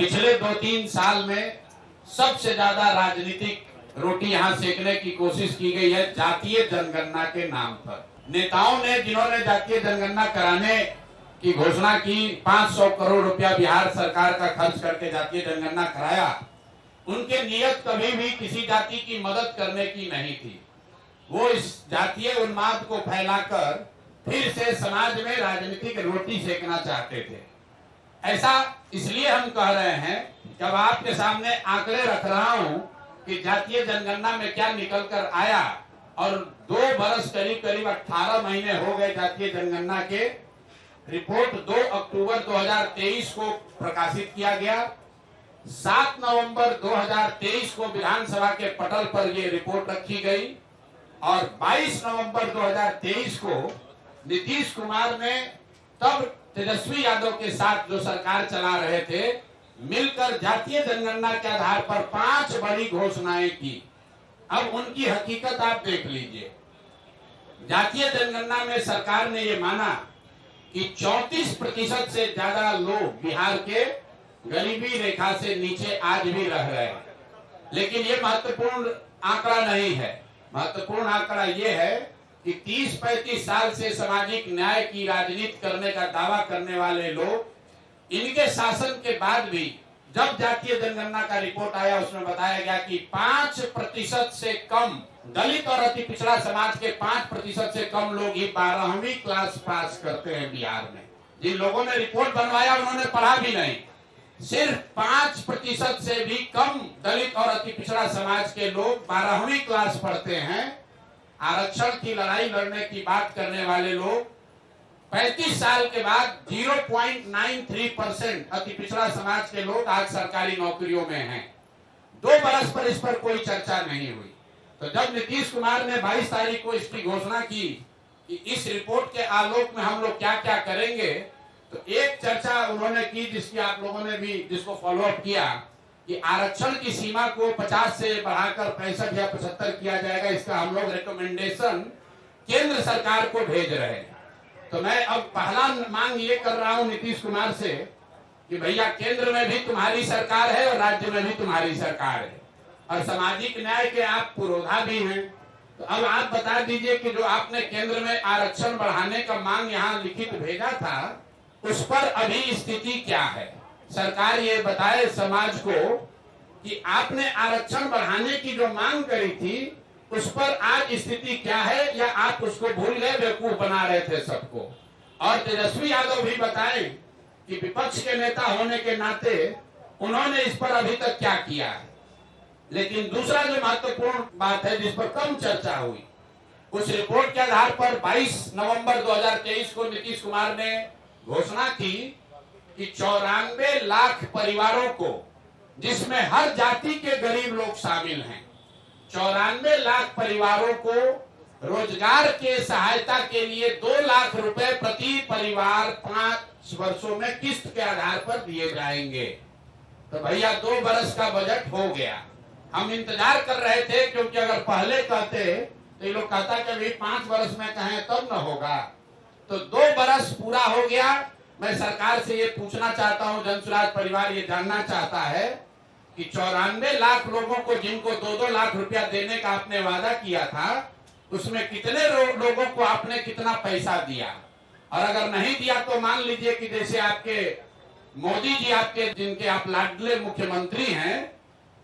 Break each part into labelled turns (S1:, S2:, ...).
S1: पिछले 2-3 साल में सबसे ज्यादा राजनीतिक रोटी यहाँ सेकने की कोशिश की गई है जातीय जनगणना के नाम पर। नेताओं ने जिन्होंने जातीय जनगणना कराने की घोषणा की, 500 करोड़ रुपया बिहार सरकार का खर्च करके जातीय जनगणना कराया, उनके नियत कभी भी किसी जाति की मदद करने की नहीं थी। वो इस जातीय उन्माद को फैलाकर फिर से समाज में राजनीतिक रोटी सेकना चाहते थे। ऐसा इसलिए हम कह रहे हैं कि अब आपके सामने आंकड़े रख रहा हूं कि जातीय जनगणना में क्या निकल कर आया, और 2 बरस करीब 18 महीने हो गए जातीय जनगणना के। रिपोर्ट 2 अक्टूबर 2023 को प्रकाशित किया गया। 7 नवंबर 2023 को विधानसभा के पटल पर ये रिपोर्ट रखी गई और 22 नवंबर 2023 को नीतीश कुमार ने तब तेजस्वी यादव के साथ जो सरकार चला रहे थे मिलकर जातीय जनगणना के आधार पर 5 बड़ी घोषणाएं की। अब उनकी हकीकत आप देख लीजिए। जातीय जनगणना में सरकार ने ये माना कि 34% से ज्यादा लोग बिहार के गरीबी रेखा से नीचे आज भी रह रहे हैं। लेकिन ये महत्वपूर्ण आंकड़ा नहीं है। महत्वपूर्ण आंकड़ा ये है कि 30-35 साल से सामाजिक न्याय की राजनीति करने का दावा करने वाले लोग, इनके शासन के बाद भी जब जातीय जनगणना का रिपोर्ट आया उसमें बताया गया कि 5% से कम दलित और अति पिछड़ा समाज के 5% से कम लोग ही 12वीं क्लास पास करते हैं बिहार में। जिन लोगों ने रिपोर्ट बनवाया उन्होंने पढ़ा भी नहीं। सिर्फ 5% से भी कम दलित और अति पिछड़ा समाज के लोग 12वीं क्लास पढ़ते हैं। आरक्षण की लड़ाई लड़ने की बात करने वाले लोग 35 साल के बाद 0.93% अति पिछड़ा समाज के लोग आज सरकारी नौकरियों में हैं। 2 बरस पर इस पर कोई चर्चा नहीं हुई। तो जब नीतीश कुमार ने 22 तारीख को इसकी घोषणा की कि इस रिपोर्ट के आलोक में हम लोग क्या क्या करेंगे, तो एक चर्चा उन्होंने की जिसकी आप लोगों ने भी जिसको फॉलोअप किया कि आरक्षण की सीमा को 50 से बढ़ाकर 65 या 75 किया जाएगा। इसका हम लोग रिकमेंडेशन केंद्र सरकार को भेज रहे हैं। तो मैं अब पहला मांग ये कर रहा हूं नीतीश कुमार से कि भैया केंद्र में भी तुम्हारी सरकार है और राज्य में भी तुम्हारी सरकार है और सामाजिक न्याय के आप पुरोधा भी हैं। तो अब आप बता दीजिए कि जो आपने केंद्र में आरक्षण बढ़ाने का मांग यहाँ लिखित भेजा था उस पर अभी स्थिति क्या है। सरकार ये बताए समाज को कि आपने आरक्षण बढ़ाने की जो मांग करी थी उस पर आज स्थिति क्या है, या आप उसको भूल गए, बेवकूफ बना रहे थे सबको। और तेजस्वी यादव भी बताएं कि विपक्ष के नेता होने के नाते उन्होंने इस पर अभी तक क्या किया है। लेकिन दूसरा जो महत्वपूर्ण बात है जिस पर कम चर्चा हुई, उस रिपोर्ट के आधार पर 22 नवंबर 2023 को नीतीश कुमार ने घोषणा की कि 94 लाख परिवारों को, जिसमें हर जाति के गरीब लोग शामिल हैं, 94 लाख परिवारों को रोजगार के सहायता के लिए 2 लाख रुपए प्रति परिवार 5 वर्षों में किस्त के आधार पर दिए जाएंगे। तो भैया 2 बरस का बजट हो गया। हम इंतजार कर रहे थे क्योंकि अगर पहले कहते तो ये लोग कहता कि अभी 5 बरस में कहें तब न होगा। तो 2 बरस पूरा हो गया। मैं सरकार से ये पूछना चाहता हूं, जनसुराज परिवार ये जानना चाहता है कि 94 लाख लोगों को जिनको 2-2 लाख रुपया देने का आपने वादा किया था, उसमें कितने लोगों को आपने कितना पैसा दिया। और अगर नहीं दिया तो मान लीजिए कि जैसे आपके मोदी जी, आपके जिनके आप लाडले मुख्यमंत्री हैं,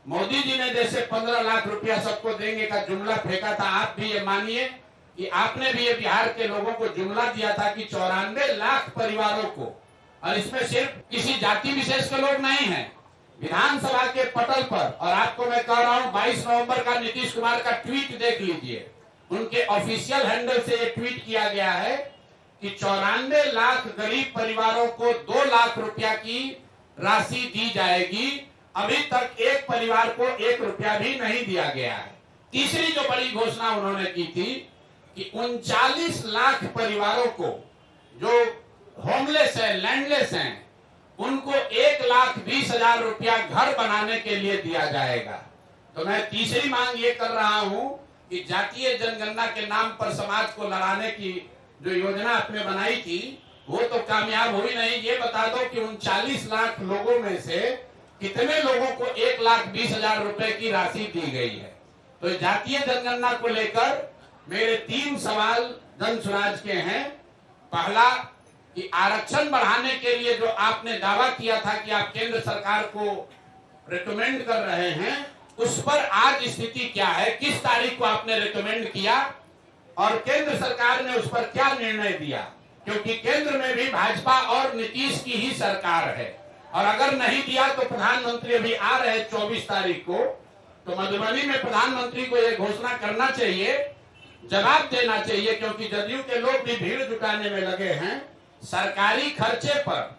S1: मोदी जी ने जैसे 15 लाख रुपया सबको देंगे का जुमला फेंका था, आप भी ये मानिए कि आपने भी ये बिहार के लोगों को जुमला दिया था कि 94 लाख परिवारों को, और इसमें सिर्फ किसी जाति विशेष के लोग नहीं हैं, विधानसभा के पटल पर। और आपको मैं कह रहा हूं 22 नवंबर का नीतीश कुमार का ट्वीट देख लीजिए, उनके ऑफिशियल हैंडल से ये ट्वीट किया गया है कि 94 लाख गरीब परिवारों को 2 लाख रुपया की राशि दी जाएगी। अभी तक एक परिवार को 1 रुपया भी नहीं दिया गया है। तीसरी जो बड़ी घोषणा उन्होंने की थी कि 39 लाख परिवारों को जो होमलेस है, लैंडलेस हैं, उनको 1,20,000 रुपया घर बनाने के लिए दिया जाएगा। तो मैं तीसरी मांग ये कर रहा हूं कि जातीय जनगणना के नाम पर समाज को लड़ाने की जो योजना आपने बनाई थी वो तो कामयाब हुई नहीं। ये बता दो कि 39 लाख लोगों में से कितने लोगों को 1,20,000 रुपए की राशि दी गई है। तो जातीय जनगणना को लेकर मेरे 3 सवाल जन स्वराज के हैं। पहला कि आरक्षण बढ़ाने के लिए जो आपने दावा किया था कि आप केंद्र सरकार को रिकमेंड कर रहे हैं, उस पर आज स्थिति क्या है? किस तारीख को आपने रिकमेंड किया और केंद्र सरकार ने उस पर क्या निर्णय दिया? क्योंकि केंद्र में भी भाजपा और नीतीश की ही सरकार है, और अगर नहीं दिया तो प्रधानमंत्री अभी आ रहे 24 तारीख को, तो मधुबनी में प्रधानमंत्री को यह घोषणा करना चाहिए, जवाब देना चाहिए, क्योंकि जदयू के लोग भी भीड़ जुटाने में लगे हैं। सरकारी खर्चे पर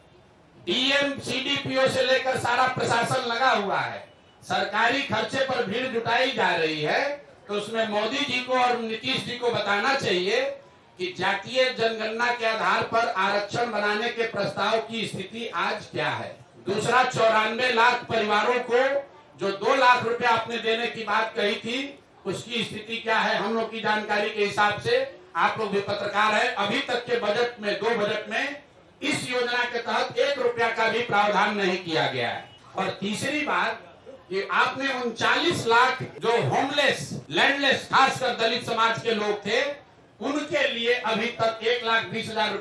S1: डीएम सीडीपीओ से लेकर सारा प्रशासन लगा हुआ है, सरकारी खर्चे पर भीड़ जुटाई जा रही है। तो उसमें मोदी जी को और नीतीश जी को बताना चाहिए कि जातीय जनगणना के आधार पर आरक्षण बनाने के प्रस्ताव की स्थिति आज क्या है। दूसरा, 94 लाख परिवारों को जो 2 लाख रुपए आपने देने की बात कही थी, उसकी स्थिति क्या है? हम लोग की जानकारी के हिसाब से, आप लोग भी पत्रकार हैं, अभी तक के बजट में, 2 बजट में इस योजना के तहत 1 रुपया का भी प्रावधान नहीं किया गया है। और तीसरी बात कि आपने 39 लाख जो होमलेस, लैंडलेस, खासकर दलित समाज के लोग थे, उनके लिए अभी तक 1,20,000